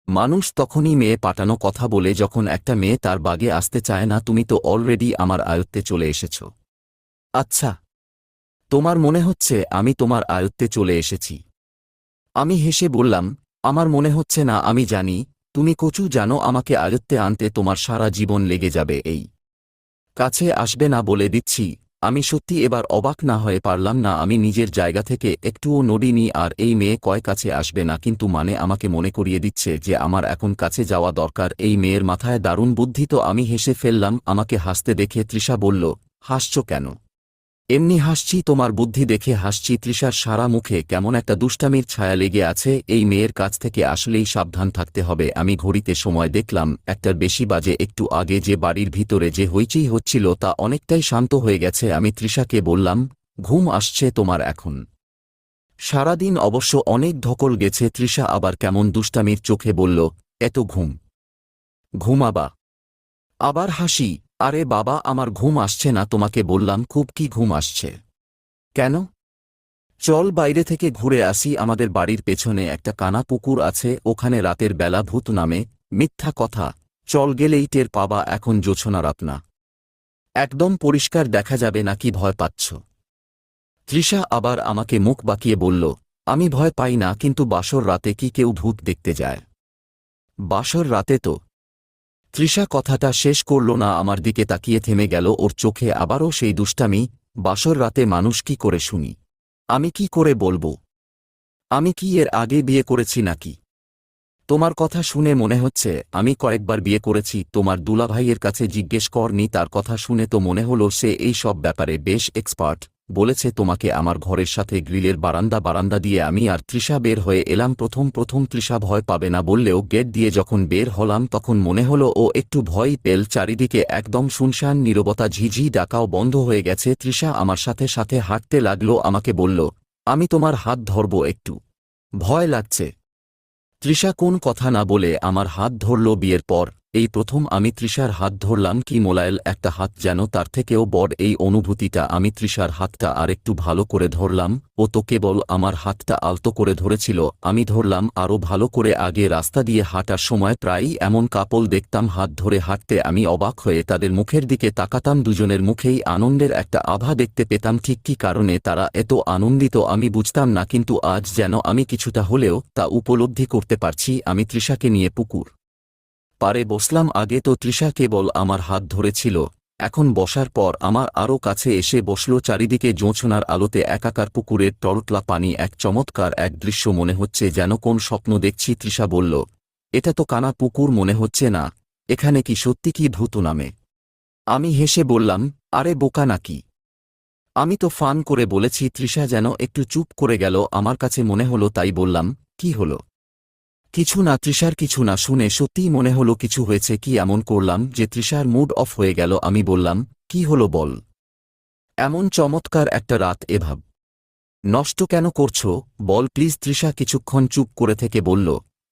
মানুষ তখনই মেয়ে পাঠানো কথা বলে যখন একটা মেয়ে তার বাগে আসতে চায় না। তুমি তো অলরেডি আমার আয়ত্তে চলে এসেছ। আচ্ছা, তোমার মনে হচ্ছে আমি তোমার আয়ত্তে চলে এসেছি? আমি হেসে বললাম, আমার মনে হচ্ছে না। আমি জানি তুমি কচু জানো আমাকে আয়ত্তে আনতে তোমার সারা জীবন লেগে যাবে। এই কাছে আসবে না বলে দিচ্ছি। আমি সত্যি এবার অবাক না হয়ে পারলাম না। আমি নিজের জায়গা থেকে একটুও নড়িনি। আর এই মেয়ে কয় কাছে আসবে না, কিন্তু মানে আমাকে মনে করিয়ে দিচ্ছে যে আমার এখন কাছে যাওয়া দরকার। এই মেয়ের মাথায় দারুণ বুদ্ধি তো। আমি হেসে ফেললাম। আমাকে হাসতে দেখে তৃষা বলল, হাসছ কেন? এমনি হাসছি, তোমার বুদ্ধি দেখে হাসছি। তৃষার সারা মুখে কেমন একটা দুষ্টামির ছায়া লেগে আছে। এই মেয়ের কাছ থেকে আসলেই সাবধান থাকতে হবে। আমি ঘড়িতে সময় দেখলাম, 1টার বেশি বাজে। একটু আগে যে বাড়ির ভিতরে যে হইচই হচ্ছিল তা অনেকটাই শান্ত হয়ে গেছে। আমি তৃষাকে বললাম, ঘুম আসছে তোমার এখন? সারাদিন অবশ্য অনেক ধকল গেছে। তৃষা আবার কেমন দুষ্টামির চোখে বলল, এত ঘুম? ঘুমাবা? আবার হাসি। আরে বাবা, আমার ঘুম আসছে না। তোমাকে বললাম খুব কি ঘুম আসছে। কেন? চল বাইরে থেকে ঘুরে আসি। আমাদের বাড়ির পেছনে একটা কানা পুকুর আছে, ওখানে রাতের বেলা ভূত নামে। মিথ্যা কথা, চল গেলেই টের পাবা। এখন জোছনা রাত না, একদম পরিষ্কার দেখা যাবে। নাকি ভয় পাচ্ছ? তৃষা আবার আমাকে মুখ বাঁকিয়ে বলল, আমি ভয় পাই না, কিন্তু বাসর রাতে কি কেউ ভূত দেখতে যায়? বাসর রাতে তো। তৃষা কথাটা শেষ করল না, আমার দিকে তাকিয়ে থেমে গেল। ওর চোখে আবারও সেই দুষ্টামি। বাসর রাতে মানুষ কি করে শুনি? আমি কি করে বলবো? আমি কি এর আগে বিয়ে করেছি নাকি? তোমার কথা শুনে মনে হচ্ছে আমি কয়েকবার বিয়ে করেছি। তোমার দুলাভাইয়ের কাছে জিজ্ঞেস করনি? তার কথা শুনে তো মনে হলো সে এই সব ব্যাপারে বেশ এক্সপার্ট। বলেছে তোমাকে আমার ঘরের সাথে গ্রিলের বারান্দা দিয়ে আমি আর তৃষা বের হয়ে এলাম। প্রথম তৃষা ভয় পাবে না বললেও গেট দিয়ে যখন বের হলাম তখন মনে হলো ও একটু ভয়ই পেল। চারিদিকে একদম শুনশান নীরবতা, ঝিঝি ডাকাও বন্ধ হয়ে গেছে। তৃষা আমার সাথে সাথে হাঁটতে লাগলো। আমাকে বলল, আমি তোমার হাত ধরব একটু? ভয় লাগছে। তৃষা কোন কথা না বলে আমার হাত ধরল। বিয়ের পর এই প্রথম আমি তৃষার হাত ধরলাম। কি মোলায়েল একটা হাত, যেন তার থেকেও বড় এই অনুভূতিটা। আমি তৃষার হাতটা আরেকটু ভালো করে ধরলাম। ও তো কেবল আমার হাতটা আলতো করে ধরেছিল, আমি ধরলাম আরও ভালো করে। আগে রাস্তা দিয়ে হাঁটার সময় প্রায়ই এমন কাপল দেখতাম হাত ধরে হাঁটতে। আমি অবাক হয়ে তাদের মুখের দিকে তাকাতাম। দুজনের মুখেই আনন্দের একটা আভা দেখতে পেতাম। ঠিক কী কারণে তারা এত আনন্দিত আমি বুঝতাম না, কিন্তু আজ যেন আমি কিছুটা হলেও তা উপলব্ধি করতে পারছি। আমি তৃষাকে নিয়ে পুকুর পাড়ে বসলাম। আগে তো তৃষা কেবল আমার হাত ধরেছিল, এখন বসার পর আমার আরও কাছে এসে বসল। চারিদিকে জোছনার আলোতে একাকার পুকুরের টলটলা পানি, এক চমৎকার এক দৃশ্য। মনে হচ্ছে যেন কোন স্বপ্ন দেখছি। তৃষা বলল, এটা তো কানা পুকুর মনে হচ্ছে না, এখানে কি সত্যি কি ভূত নামে? আমি হেসে বললাম, আরে বোকা নাকি, আমি তো ফান করে বলেছি। তৃষা যেন একটু চুপ করে গেল, আমার কাছে মনে হলো তাই বললাম, কি হলো? কিছু না তৃষার, কিছু না। শুনে সত্যিই মনে হলো কিছু হয়েছে। কি এমন করলাম যে তৃষার মুড অফ হয়ে গেল? আমি বললাম, কি হলো বল। এমন চমৎকার একটা রাত এভাব নষ্ট কেন করছো বল প্লিজ। তৃষা কিছুক্ষণ চুপ করে থেকে বলল,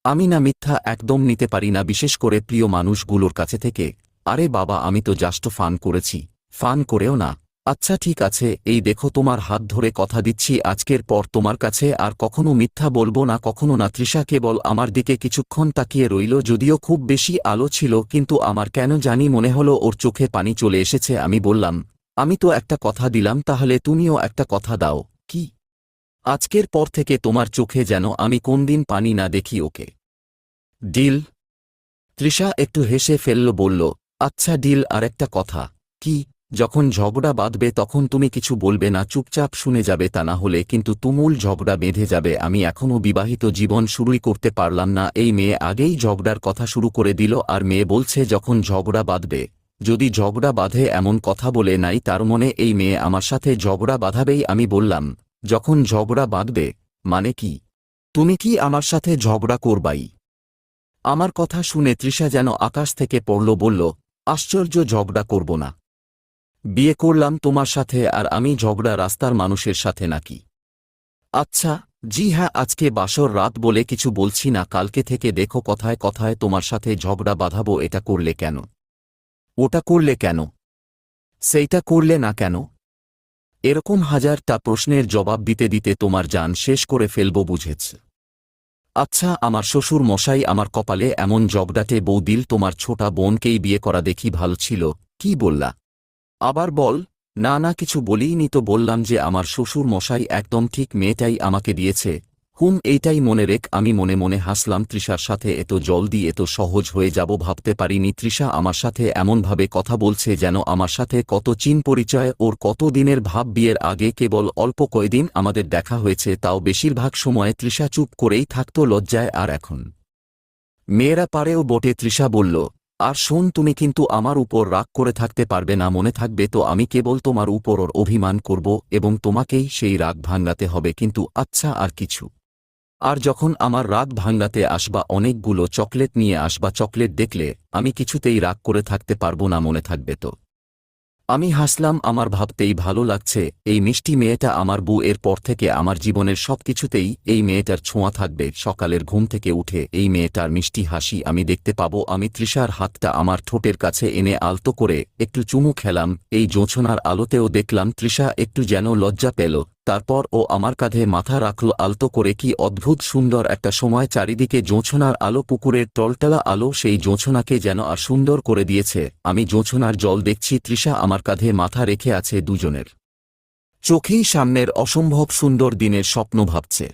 আমি না মিথ্যা একদম নিতে পারি না, বিশেষ করে প্রিয় মানুষগুলোর কাছে থেকে। আরে বাবা, আমি তো জাস্ট ফান করেছি। ফান করেও না? আচ্ছা ঠিক আছে, এই দেখো তোমার হাত ধরে কথা দিচ্ছি আজকের পর তোমার কাছে আর কখনো মিথ্যা বলবো না, কখনো না। তৃষা কেবল আমার দিকে কিছুক্ষণ তাকিয়ে রইল। যদিও খুব বেশি আলো ছিল, কিন্তু আমার কেন জানি মনে হলো ওর চোখে পানি চলে এসেছে। আমি বললাম, আমি তো একটা কথা দিলাম, তাহলে তুমিও একটা কথা দাও। কি? আজকের পর থেকে তোমার চোখে যেন আমি কোনদিন পানি না দেখি, ওকে? ডিল? তৃষা একটু হেসে ফেলল, বলল, আচ্ছা ডিল। আর একটা কথা। কি? যখন ঝগড়া বাঁধবে তখন তুমি কিছু বলবে না, চুপচাপ শুনে যাবে, তা না হলে কিন্তু তুমুল ঝগড়া বেঁধে যাবে। আমি এখনও বিবাহিত জীবন শুরুই করতে পারলাম না, এই মেয়ে আগেই ঝগড়ার কথা শুরু করে দিল। আর মেয়ে বলছে যখন ঝগড়া বাঁধবে। যদি ঝগড়া বাঁধে এমন কথা বলে নাই, তার মনে এই মেয়ে আমার সাথে ঝগড়া বাঁধাবেই। আমি বললাম, যখন ঝগড়া বাঁধবে মানে কি? তুমি কি আমার সাথে ঝগড়া করবাই? আমার কথা শুনে তৃষা যেন আকাশ থেকে পড়ল, বলল, আশ্চর্য, ঝগড়া করব না? বিয়ে করলাম তোমার সাথে, আর আমি ঝগড়া রাস্তার মানুষের সাথে নাকি? আচ্ছা, জি হ্যাঁ, আজকে বাসর রাত বলে কিছু বলছি না, কালকে থেকে দেখো কথায় কথায় তোমার সাথে ঝগড়া বাঁধাবো। এটা করলে কেন? ওটা করলে কেন? সেইটা করলে না কেন? এরকম হাজারটা প্রশ্নের জবাব দিতে দিতে তোমার জান শেষ করে ফেলব, বুঝেছ? আচ্ছা, আমার শ্বশুর মশাই আমার কপালে এমন জগডাটে বউ দিল, তোমার ছোটা বোনকেই বিয়ে করা দেখি ভালো ছিল। কি বললা? আবার বল। না না, কিছু বলিনি তো, বললাম যে আমার শ্বশুর মশাই একদম ঠিক মেয়েটাই আমাকে দিয়েছে। এইটাই মনে রেখ। আমি মনে মনে হাসলাম। তৃষার সাথে এত জলদি এত সহজ হয়ে যাব ভাবতে পারিনি। তৃষা আমার সাথে এমনভাবে কথা বলছে যেন আমার সাথে কত চিন পরিচয় ওর, কত দিনের ভাব। বিয়ের আগে কেবল অল্প কয়দিন আমাদের দেখা হয়েছে, তাও বেশিরভাগ সময় তৃষা চুপ করেই থাকত লজ্জায়। আর এখন মেয়েরা পারেও বটে। তৃষা বলল, আর শোন, তুমি কিন্তু আমার উপর রাগ করে থাকতে পারবে না, মনে থাকবে তো আমি কেবল তোমার উপর ওর অভিমান করব এবং তোমাকেই সেই রাগ ভাঙাতে হবে। কিন্তু আচ্ছা, আর কিছু? আর যখন আমার রাগ ভাঙাতে আসবা অনেকগুলো চকলেট নিয়ে আসবা। চকলেট দেখলে আমি কিছুতেই রাগ করে থাকতে পারবো না, মনে থাকবে তো? আমি হাসলাম। আমার ভাবতেই ভালো লাগছে, এই মিষ্টি মেয়েটা আমার বউ। এর পর থেকে আমার জীবনের সবকিছুতেই এই মেয়েটার ছোঁয়া থাকবে। সকালের ঘুম থেকে উঠে এই মেয়েটার মিষ্টি হাসি আমি দেখতে পাবো। আমি তৃষার হাতটা আমার ঠোঁটের কাছে এনে আলতো করে একটু চুমু খেলাম। এই জোছনার আলোতেও দেখলাম তৃষা একটু যেন লজ্জা পেল। তারপর ও আমার কাঁধে মাথা রাখল আলতো করে। কি অদ্ভুত সুন্দর একটা সময়! চারিদিকে জোছনার আলো, পুকুরের টলটলা আলো সেই জোছনাকে যেন আর সুন্দর করে দিয়েছে। আমি জোছনার জল দেখছি, তৃষা আমার কাঁধে মাথা রেখে আছে। দুজনের চোখেই সামনের অসম্ভব সুন্দর দিনের স্বপ্ন ভাবছে।